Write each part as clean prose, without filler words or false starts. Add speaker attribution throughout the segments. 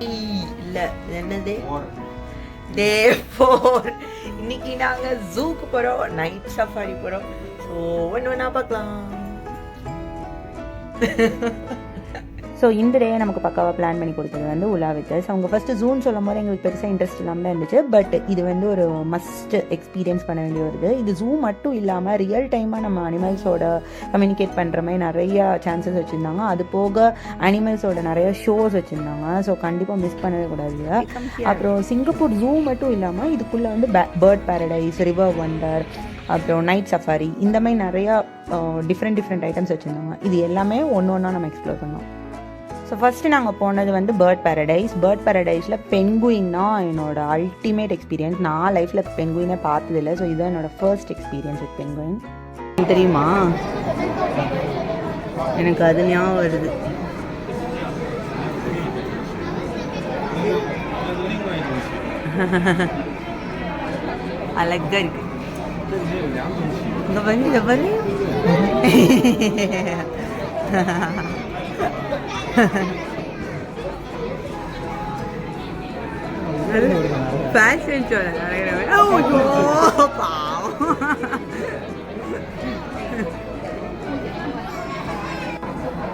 Speaker 1: இல்ல என்னது டே 4. இன்னைக்கு நாங்க ஜூக்கு போறோம், நைட் சஃபாரி போறோம். ஸோ ஒன்று ஒன்றா பார்க்கலாம்.
Speaker 2: ஸோ இந்த டே நமக்கு பக்காவாக பிளான் பண்ணி கொடுத்தது வந்து உலா வித்தர்ஸ். அவங்க ஃபஸ்ட்டு ஜூன்னு சொல்லும் போது எங்களுக்கு பெருசாக இன்ட்ரெஸ்ட் இல்லாமல் தான் இருந்துச்சு. பட் இது வந்து ஒரு மஸ்ட் எக்ஸ்பீரியன்ஸ் பண்ண வேண்டிய வருது. இது ஜூ மட்டும் இல்லாமல் ரியல் டைமாக நம்ம அனிமல்ஸோட கம்யூனிகேட் பண்ணுற மாதிரி நிறையா சான்சஸ் வச்சுருந்தாங்க. அது போக அனிமல்ஸோட நிறைய ஷோஸ் வச்சுருந்தாங்க. ஸோ கண்டிப்பாக மிஸ் பண்ணவே கூடாது. அப்புறம் சிங்கப்பூர் ஜூ மட்டும் இல்லாமல் இதுக்குள்ளே வந்து பேர்ட் பேரடைஸ், ரிவர் வண்டர், அப்புறம் நைட் சஃபாரி, இந்த மாதிரி நிறையா டிஃப்ரெண்ட் ஐட்டம்ஸ் வச்சுருந்தாங்க. இது எல்லாமே ஒன்று ஒன்றா நம்ம எக்ஸ்ப்ளோர் பண்ணோம். ஸோ ஃபஸ்ட்டு நாங்கள் போனது வந்து பேர்ட் பேரடைஸில் பெங்குயின் தான் என்னோட அல்டிமேட் எக்ஸ்பீரியன்ஸ். நான் லைஃப்பில் பெங்குயினே பார்த்ததில்லை. ஸோ இதுதான் என்னோட ஃபர்ஸ்ட் எக்ஸ்பீரியன்ஸ் வித் பெங்குயின்.
Speaker 1: தெரியுமா, எனக்கு அது ஞாபகம் வருது. அழகா இருக்கு. இங்க பாரு, இங்க பாரு. ஃபேஷன் ஷோ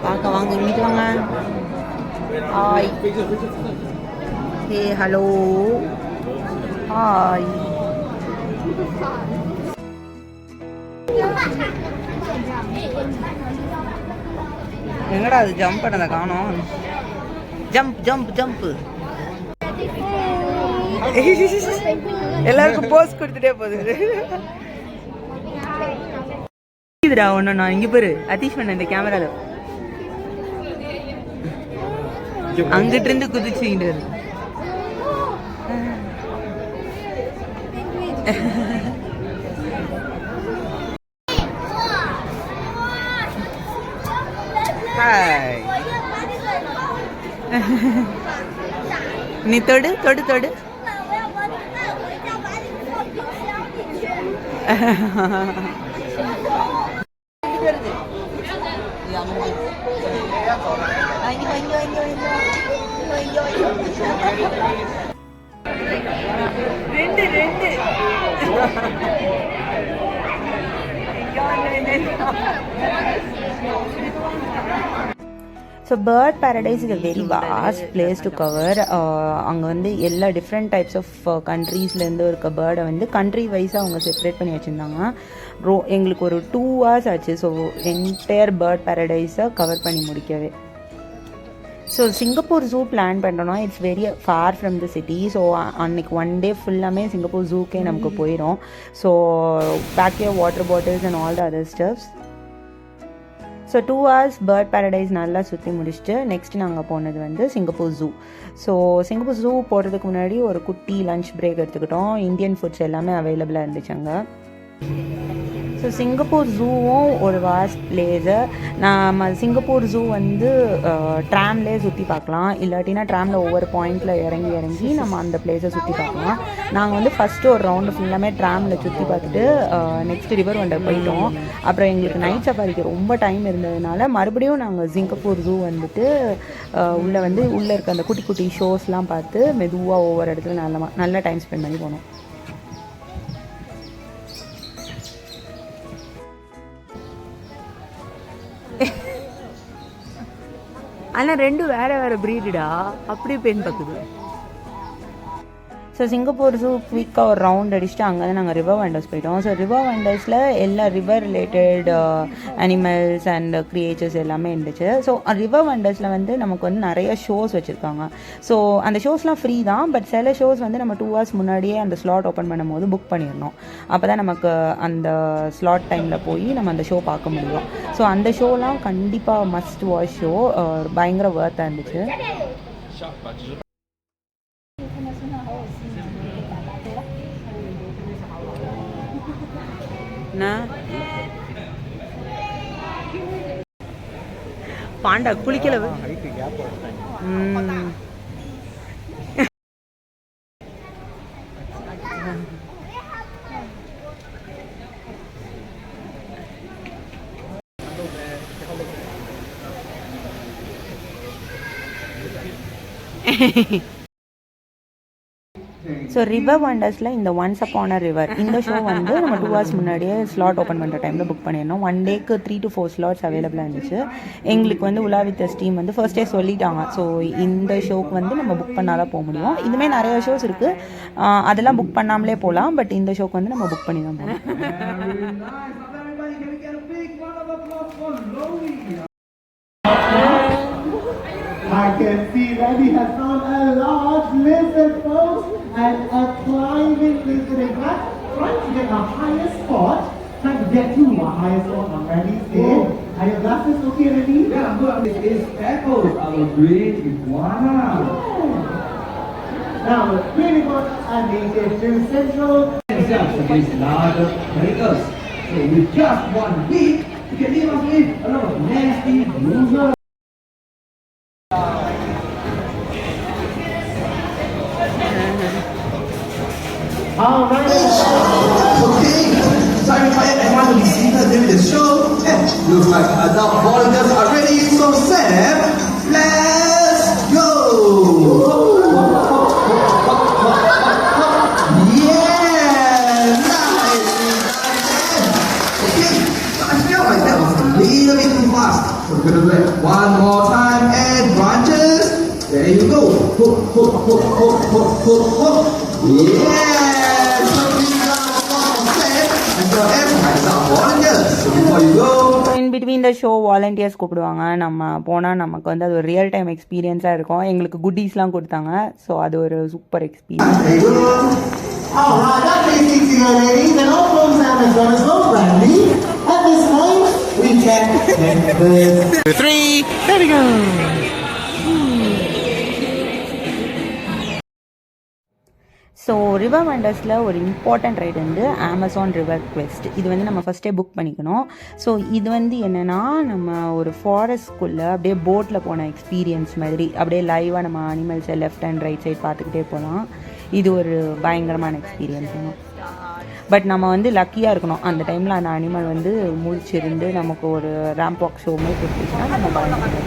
Speaker 1: பார்க்க வாங்க, இங்கிட்டு வாங்க. ஹாய், ஹே, ஹலோ, ஹாய். எங்கடா அது ஜம்ப் பண்ணதை காணோம். ஜம்ப் எல்லாருக்கும் போஸ் கொடுத்துட்டே போகுது. இதுடா ஒன்று நான் இங்கே பாரு அத்தீஷ் பண்ண இந்த கேமரால அங்கிட்டு இருந்து குதிச்சுக்கிட்டு நீ தொடு. ரெண்டு
Speaker 2: so bird paradise is a very vast place to cover. அங்கே வந்து எல்லா டிஃப்ரெண்ட் டைப்ஸ் ஆஃப் கண்ட்ரீஸ்லேருந்து இருக்க பேர்டை வந்து கண்ட்ரி வைஸாக அவங்க செப்பரேட் பண்ணி வச்சுருந்தாங்க. எங்களுக்கு ஒரு 2 hours ஆச்சு. ஸோ என்டையர் பேர்ட் பேரடைஸை கவர் பண்ணி முடிக்கவே. ஸோ சிங்கப்பூர் ஜூ பிளான் பண்ணுறோன்னா it's very far from the city. So அன்றைக்கி 1 day ஃபுல்லாமே சிங்கப்பூர் ஜூக்கே நமக்கு போயிடும். So pack your water bottles and all the other stuffs. So 2 hours bird paradise நல்லா சுற்றி முடிச்சுட்டு நெக்ஸ்ட் நாங்கள் போனது வந்து சிங்கப்பூர் ஜூ. ஸோ சிங்கப்பூர் ஜூ போகிறதுக்கு முன்னாடி ஒரு குட்டி லன்ச் பிரேக் எடுத்துக்கிட்டோம். இந்தியன் ஃபுட்ஸ் எல்லாமே அவைலபிளாக இருந்துச்சு அங்கே. ஸோ சிங்கப்பூர் ஜூவும் ஒரு வாஸ்ட் பிளேஸு. நம்ம சிங்கப்பூர் ஜூ வந்து ட்ராம்லேயே சுற்றி பார்க்கலாம். இல்லாட்டினா ட்ராமில் ஒவ்வொரு பாயிண்டில் இறங்கி நம்ம அந்த பிளேஸை சுற்றி பார்க்கலாம். நாங்கள் வந்து ஃபஸ்ட்டு ஒரு ரவுண்டு ஃபுல்லாமே ட்ராமில் சுற்றி பார்த்துட்டு நெக்ஸ்ட் ரிவர் வண்டர் போயிட்டோம். அப்புறம் எங்களுக்கு நைட் சஃபாரிக்கு ரொம்ப டைம் இருந்ததுனால மறுபடியும் நாங்கள் சிங்கப்பூர் ஜூ வந்துட்டு உள்ளே இருக்க அந்த குட்டி குட்டி ஷோஸ்லாம் பார்த்து மெதுவாக ஒவ்வொரு இடத்துல நல்ல டைம் ஸ்பெண்ட் பண்ணி போனோம்.
Speaker 1: ஆனால் 2 வேறு ப்ரீடுடா, அப்படியே பெண் பார்க்குது.
Speaker 2: ஸோ சிங்கப்பூர் ஜூ குயிக்காக ஒரு ரவுண்ட் அடிச்சுட்டு அங்கே தான் நாங்கள் ரிவர் வண்டர்ஸ் போயிட்டோம். ஸோ ரிவர் வண்டர்ஸில் எல்லா river related animals and creatures எல்லாமே இருந்துச்சு. ஸோ ரிவர் வண்டர்ஸில் வந்து நமக்கு வந்து நிறைய ஷோஸ் வச்சுருக்காங்க. ஸோ அந்த ஷோஸ்லாம் ஃப்ரீ தான். பட் சில ஷோஸ் வந்து நம்ம 2 hours முன்னாடியே அந்த ஸ்லாட் ஓப்பன் பண்ணும்போது புக் பண்ணிடணும். அப்போ தான் நமக்கு அந்த ஸ்லாட் டைமில் போய் நம்ம அந்த ஷோ பார்க்க முடியும். ஸோ அந்த ஷோலாம் கண்டிப்பாக மஸ்ட் வாட்ச் ஷோ. பயங்கர வர்த்தாக இருந்துச்சு.
Speaker 1: பாண்டா குளிக்கல.
Speaker 2: ஸோ ரிவர் வண்டர்ஸில் இந்த ஒன்ஸ் அப்பான் அ ரிவர் இந்த ஷோ வந்து நம்ம 2 hours முன்னாடியே ஸ்லாட் ஓப்பன் பண்ணுற டைமில் புக் பண்ணியிருந்தோம். 1 டேக்கு 3 to 4 ஸ்லாட்ஸ் அவைலபிளாக இருந்துச்சு. எங்களுக்கு வந்து உலா வித் ஸ்டீம் வந்து ஃபர்ஸ்ட் டே சொல்லிட்டாங்க. ஸோ இந்த ஷோக்கு வந்து நம்ம புக் பண்ணால் தான் போக முடியும். இதுமாதிரி நிறைய ஷோஸ் இருக்குது, அதெல்லாம் புக் பண்ணாமலே போகலாம். பட் இந்த ஷோக்கு வந்து நம்ம புக் பண்ணி தான் போகணும்.
Speaker 3: I can see that he has found a large lizard, folks, and a climbing lizard. In fact, trying to get a higher spot, trying to get to a higher spot on Randy's head. Are your glasses okay, Randy?
Speaker 4: Yeah, look, it is Echoes, our green iguana.
Speaker 3: Now, the green iguana are native to Central
Speaker 4: Themselves against larger predators. So with just 1 week, you can leave us with a lot of nasty losers.
Speaker 3: All right.
Speaker 5: Okay, so I invite everyone to be seated during the show. And looks like adult volunteers are ready, so Sam, let's go! Yeah, nice! Okay, so I feel like that was a little bit too fast. So we're gonna do it one more time and branches. There you go. Hook, hook, hook, hook, hook, hook, hook. Yeah!
Speaker 2: In between the show volunteers கூப்பிடுவாங்க. நம்ம போனால் நமக்கு வந்து அது ஒரு real time எக்ஸ்பீரியன்ஸாக இருக்கும். எங்களுக்கு குட்டீஸ்லாம் கொடுத்தாங்க. ஸோ அது ஒரு super experience.
Speaker 3: All right, that is easy, ladies, and all from Amazon as well, Randy. At this point, we can take this.
Speaker 5: 3, there we go!
Speaker 2: So river வண்டர்ஸில் ஒரு இம்பார்ட்டண்ட் ரைடு வந்து Amazon river quest. இது வந்து நம்ம ஃபஸ்ட்டே book பண்ணிக்கணும். So இது வந்து என்னென்னா, நம்ம ஒரு ஃபாரஸ்ட்குள்ளே அப்படியே போட்டில் போன எக்ஸ்பீரியன்ஸ் மாதிரி அப்படியே லைவாக நம்ம அனிமல்ஸை லெஃப்ட் அண்ட் ரைட் சைட் பார்த்துக்கிட்டே போகலாம். இது ஒரு பயங்கரமான எக்ஸ்பீரியன்ஸ் தான். பட் நம்ம வந்து லக்கியாக இருக்கணும். அந்த டைமில் அந்த அனிமல் வந்து முழிச்சிருந்து நமக்கு ஒரு ரேம்ப் வாக் ஷோ மாதிரி கொடுத்துச்சுன்னா நம்ம பயங்கரம்.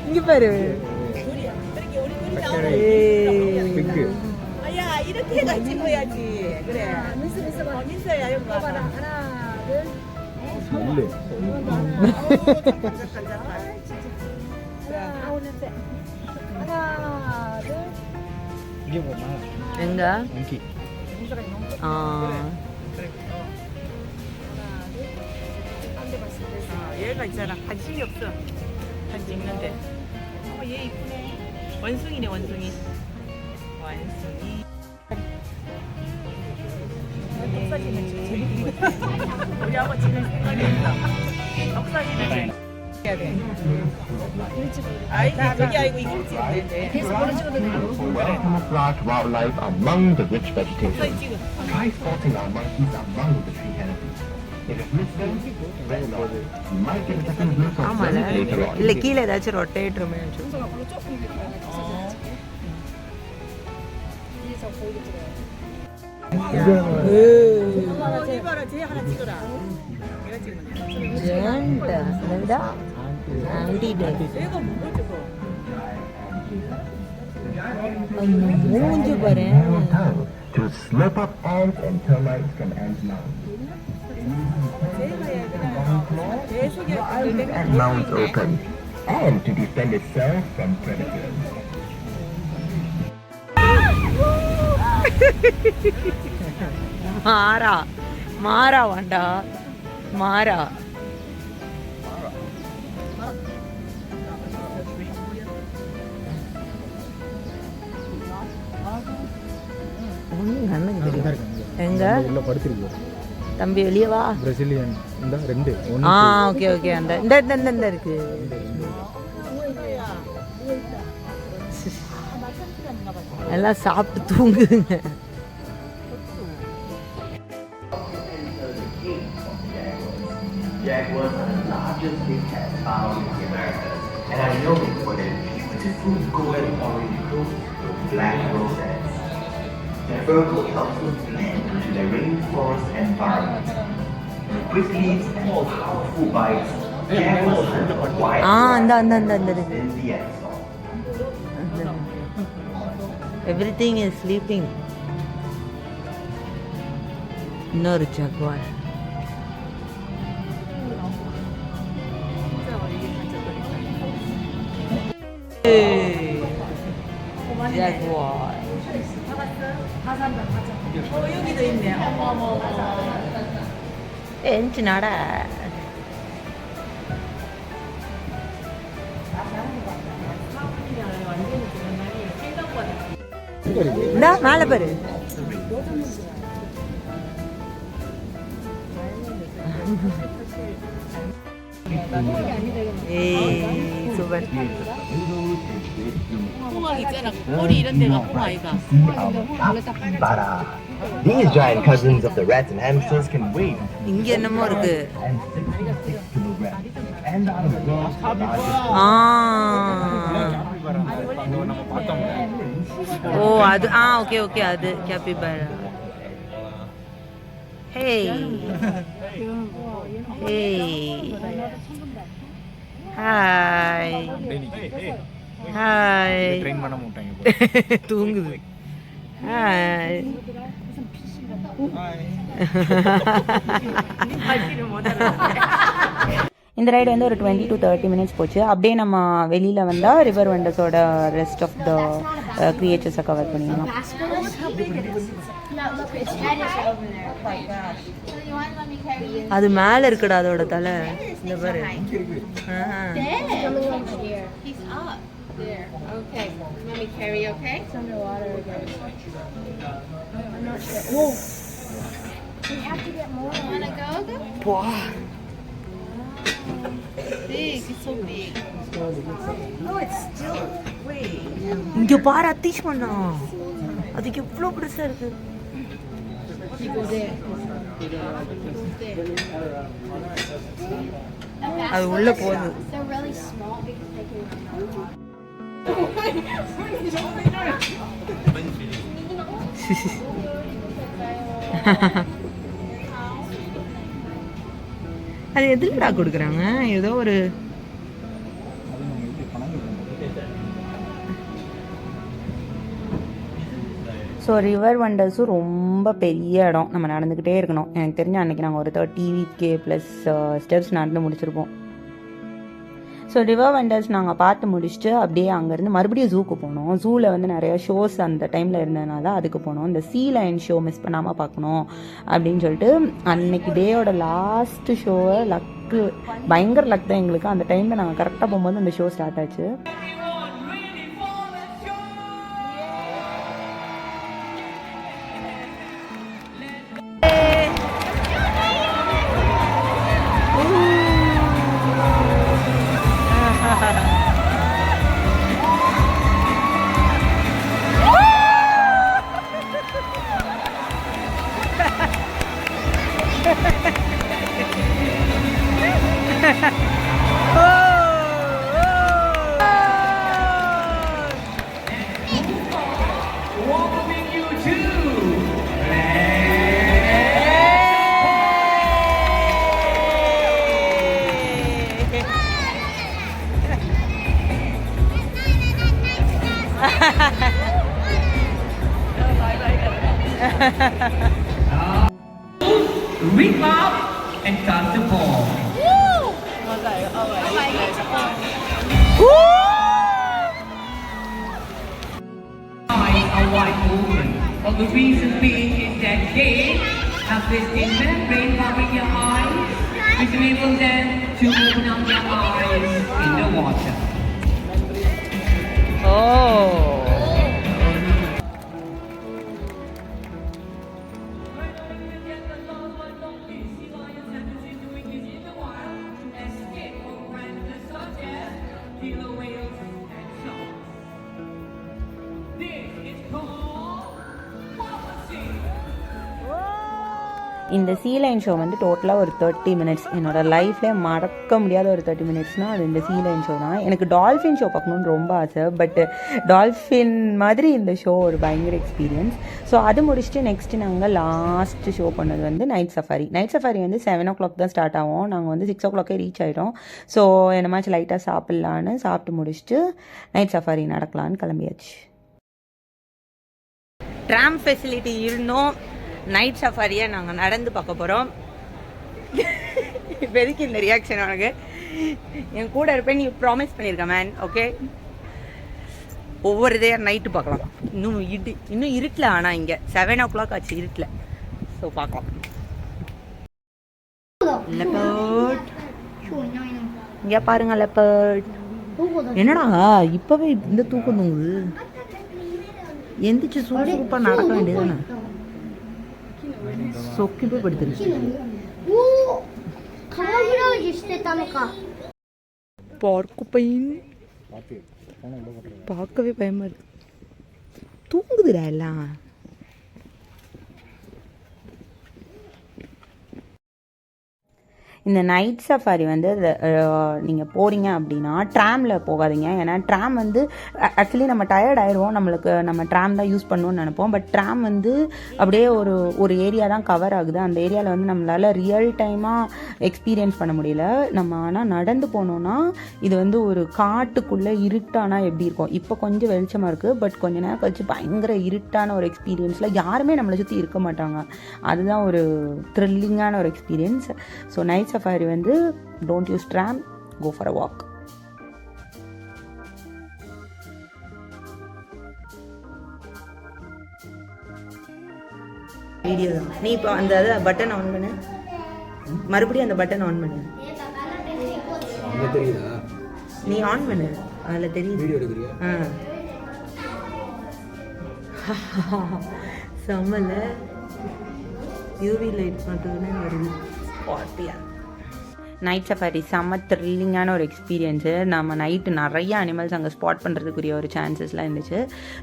Speaker 2: இங்க பாரு.
Speaker 1: 야 이렇게 해가 찍어야지. 그래. 민서야 여기 봐봐라. 하나 둘. 하나 둘.
Speaker 6: 이게 뭐냐?
Speaker 2: எங்க
Speaker 6: 몽키.
Speaker 1: 얘가 있잖아. 관심이 없어. 사진 찍는데. 얘 이쁘네. 원숭이네 원숭이. 원숭이. 덕사진을 재밌는 거지. 우리하고 지금 생각이 없어. 덕사진을 해야 돼. 아이 저기 아이고 이걸 찍으면 되는데. 계속 머리 찍어도 돼.
Speaker 7: Camouflage wildlife among the rich vegetation. Try spotting our monkeys among the tree canopy. If it missed them, well not. You might get a second glimpse of them later on.
Speaker 2: இல்லை கீழே ஏதாச்சும் rotate room
Speaker 1: 이봐라 쟤 하나 찍어라. 내가 찍으면 돼. 얘가 뭘 찍어?
Speaker 2: மூஞ்சி பாரு.
Speaker 7: Tongue to slip up ants and termites from ants' mounds. Your eyes and mouths open, and to defend itself from predators.
Speaker 2: மாறா மாறா வாண்டா மாறா. கண்ணுக்கு தெரியும். எங்க
Speaker 6: உள்ள படுத்துருக்கு.
Speaker 2: தம்பி வெளியே வா.
Speaker 6: பிரசிலியன் இந்த 2
Speaker 2: ஆ ஓகே ஓகே அந்த இந்த இருக்கு. எல்லாம் சாப்பிட்டு தூங்குதுங்க.
Speaker 8: Jaguars are the largest big cats found in the Americas, and are known for their beautiful golden orange coat with black rosettes. Their fur coat helps them blend into the rainforest environment. With quick leaps and powerful bites, jaguars hunt for wild
Speaker 2: அந்த
Speaker 8: in the Amazon.
Speaker 2: Everything is sleeping. இன்னொரு Jaguar. jaguar.
Speaker 1: 여기도 있네. 어머.
Speaker 2: 엔치나라. 나 말해버려. 에이, 소발.
Speaker 1: 홍학 있잖아. 꼬리 이런 데가 홍학이가.
Speaker 8: Capybara. These giant cousins of the rats and hamsters can weigh
Speaker 2: இங்க என்னமோ இருக்கு.
Speaker 8: and 66 kilograms and are the world's largest.
Speaker 6: நம்ம பார்த்தோம்.
Speaker 2: ஓ அது okay okay அது capybara. Hey hey hi hi.
Speaker 6: Train பண்ண மாட்டாங்க.
Speaker 2: தூங்குது. ஹாய். இந்த ரைடு வந்து ஒரு 20 to 30 minutes போச்சு. அப்படியே நம்ம வெளியில் வந்தால் ரிவர் வண்டர்ஸோட ரெஸ்ட் ஆஃப் த கிரியேச்சர்ஸை கவர் பண்ணிடலாம். அது மேலே இருக்குடா அதோட தலை. இந்த பாரு.
Speaker 9: There. Okay. Let me carry, okay? It's underwater again. I'm not sure. Whoa. We have to get more. You wanna go?
Speaker 2: Wow.
Speaker 9: Big. It's so big.
Speaker 1: Oh, it's still way.
Speaker 2: இங்கே பாரு அத்தீஷ் பண்ணா. அதுக்கு எவ்வளோ பெருசாக இருக்கு.
Speaker 9: You go there.
Speaker 2: அது உள்ள போகுது.
Speaker 9: They're really small because they can run.
Speaker 2: அது எதுலடா கொடுக்குறாங்க? ஏதோ ஒரு ஸோ ரிவர் வண்டர்ஸும் ரொம்ப பெரிய இடம். நம்ம நடந்துக்கிட்டே இருக்கணும். எனக்கு தெரிஞ்ச அன்றைக்கி நாங்கள் ஒரு 30K ப்ளஸ் ஸ்டெப்ஸ் நடந்து முடிச்சிருப்போம். ஸோ ரிவர் வண்டர்ஸ் நாங்கள் பார்த்து முடிச்சுட்டு அப்படியே அங்கேருந்து மறுபடியும் ஜூக்கு போனோம். ஜூவில் வந்து நிறையா ஷோஸ் அந்த டைமில் இருந்ததுனால அதுக்கு போனோம். இந்த சீ லைன் ஷோ மிஸ் பண்ணாமல் பார்க்கணும் அப்படின்னு சொல்லிட்டு அன்னைக்கு டேயோட லாஸ்ட்டு ஷோவை லக்கு பயங்கர லக் தான் எங்களுக்கு. அந்த டைமில் நாங்கள் கரெக்டாக போகும்போது அந்த ஷோ ஸ்டார்ட் ஆச்சு.
Speaker 10: Reap up and start to fall. A white woman. Well, the reason being is that they have this thin membrane covering your eyes, which enables them to open up your eyes in the water.
Speaker 2: Oh.
Speaker 10: killer whales and sharks. This is called Prophecy.
Speaker 2: இந்த சீ line show வந்து டோட்டலாக ஒரு 30 minutes. என்னோடய லைஃப்லேயே மறக்க முடியாத ஒரு 30 மினிட்ஸ்னால் அது இந்த சீ லைன் ஷோ தான். எனக்கு டால்ஃபின் ஷோ பார்க்கணுன்னு ரொம்ப ஆசை. பட் டால்ஃபின் மாதிரி இந்த ஷோ ஒரு பயங்கர எக்ஸ்பீரியன்ஸ். ஸோ அது முடிச்சுட்டு நெக்ஸ்ட்டு நாங்கள் லாஸ்ட்டு ஷோ பண்ணது வந்து நைட் சஃபாரி. நைட் சஃபாரி வந்து 7 o'clock தான் ஸ்டார்ட் ஆகும். நாங்கள் வந்து 6 o'clock ரீச் ஆகிட்டோம். ஸோ என்னமாச்சும் லைட்டாக சாப்பிட்லான்னு சாப்பிட்டு முடிச்சுட்டு நைட் சஃபாரி நடக்கலான்னு கிளம்பியாச்சு. ட்ராம் ஃபெசிலிட்டி இருந்தோம். நைட் சஃபாரியை நாங்கள் நடந்து பார்க்க போகிறோம். இப்போ எதுக்கு இந்த ரியாக்ஷன் உனக்கு? என் கூட இருப்பேன், நீ ப்ராமிஸ் பண்ணியிருக்க மேன். ஓகே, ஒவ்வொரு இதையாக நைட்டு பார்க்கலாம். இன்னும் இருட்டில், ஆனால் இங்கே 7 o'clock ஆச்சு இருட்டில். ஸோ பார்க்கலாம். லெப்பர்ட் இங்கே பாருங்க, லெப்பர்ட். என்னடா இப்போவே இந்த தூக்கம் தூங்குது? எந்திரிச்சு சுறுசுறுப்பாக நடக்க வேண்டியதுதானே? சொக்கி போய் படுத்துருச்சு. பார்க்குப்பையின் பார்க்கவே பயமா இருக்கு. தூங்குதுடா எல்லாம். இந்த நைட் சஃபாரி வந்து நீங்கள் போகிறீங்க அப்படின்னா ட்ராமில் போகாதீங்க. ஏன்னா ட்ராம் வந்து ஆக்சுவலி நம்ம டயர்ட் ஆயிடுவோம், நம்ம ட்ராம் தான் யூஸ் பண்ணணும்னு நினைப்போம். பட் ட்ராம் வந்து அப்படியே ஒரு ஏரியா தான் கவர் ஆகுது. அந்த ஏரியாவில் வந்து நம்மளால் ரியல் டைமாக எக்ஸ்பீரியன்ஸ் பண்ண முடியல. நம்ம ஆனால் நடந்து போனோன்னா இது வந்து ஒரு காட்டுக்குள்ளே இருட்டானா எப்படி இருக்கும்? இப்போ கொஞ்சம் வெளிச்சமாக இருக்குது, பட் கொஞ்ச நேரம் கழிச்சு பயங்கர இருட்டான ஒரு எக்ஸ்பீரியன்ஸில் யாருமே நம்மளை சுற்றி இருக்க மாட்டாங்க. அதுதான் ஒரு த்ரில்லிங்கான ஒரு எக்ஸ்பீரியன்ஸ். ஸோ நைட் சஃபாரி வந்து don't use tram, go for a walk. Video தான். நீ இப்போ அந்த பட்டன் ஆன் பண்ணு, மறுபடியும் அந்த பட்டன் ஆன் பண்ணு. நீ ஆன் பண்ணு, அதில் தெரியுது. செம்மல யூவி லைட் மட்டும்தானே வருது. நைட் சஃபாரி செம்ம த்ரில்லிங்கான ஒரு எக்ஸ்பீரியன்ஸு. நம்ம நைட்டு நிறைய அனிமல்ஸ் அங்கே ஸ்பாட் பண்ணுறதுக்குரிய ஒரு சான்சஸ்லாம் இருந்துச்சு.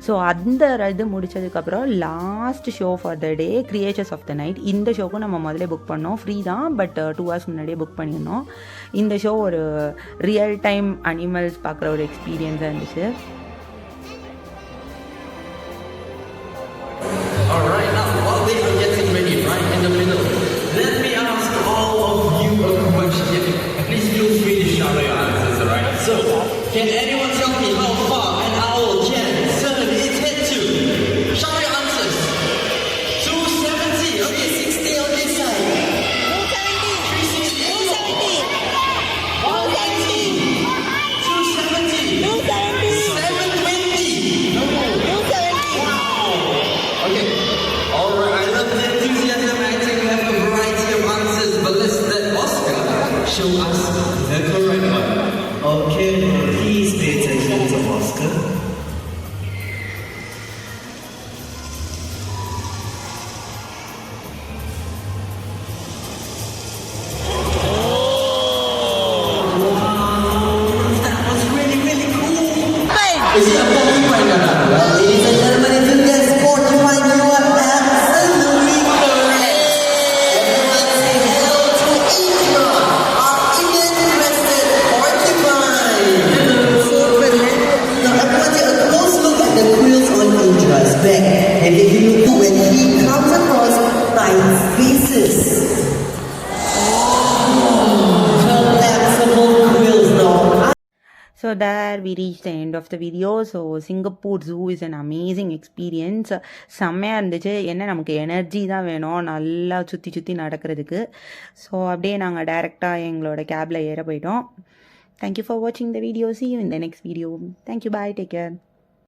Speaker 2: ஸோ அந்த இது முடித்ததுக்கப்புறம் last show for the day, creatures of the night. இந்த ஷோக்கும் நம்ம முதலே புக் பண்ணோம், ஃப்ரீ தான், பட் 2 hours முன்னாடியே புக் பண்ணியிருந்தோம். இந்த ஷோ ஒரு ரியல் டைம் அனிமல்ஸ் பார்க்குற ஒரு எக்ஸ்பீரியன்ஸாக இருந்துச்சு.
Speaker 5: Can anyone tell me how far an owl can turn its head to? Shout your answers. 270. Okay, 60 on this side. 270. 360. 190. 270. 720. 270. Wow. Okay. Alright, I love the enthusiasm. I think we have a variety of answers, but let's let Oscar show us the correct one. Okay, please pay attention to Oscar. That was really, really cool. Is it a porcupine or not? Well, ladies and gentlemen, if you guess porcupine, you are absolutely correct. Everyone say hello to Ikra, our Indian-crested porcupine. Now everyone take a close look at the quills on Ikra's back, and if you look when he comes across 9 spaces. Collapsible quills now.
Speaker 2: So there we reached the end of the video. So Singapore Zoo is an amazing experience. செம்மையாக இருந்துச்சு. என்ன நமக்கு energy தான் வேணும் நல்லா சுற்றி நடக்கிறதுக்கு. So அப்படியே நாங்கள் டைரெக்டாக எங்களோட கேபில் ஏற போயிட்டோம். Thank you for watching the video. See you in the next video. Thank you. Bye. Take care.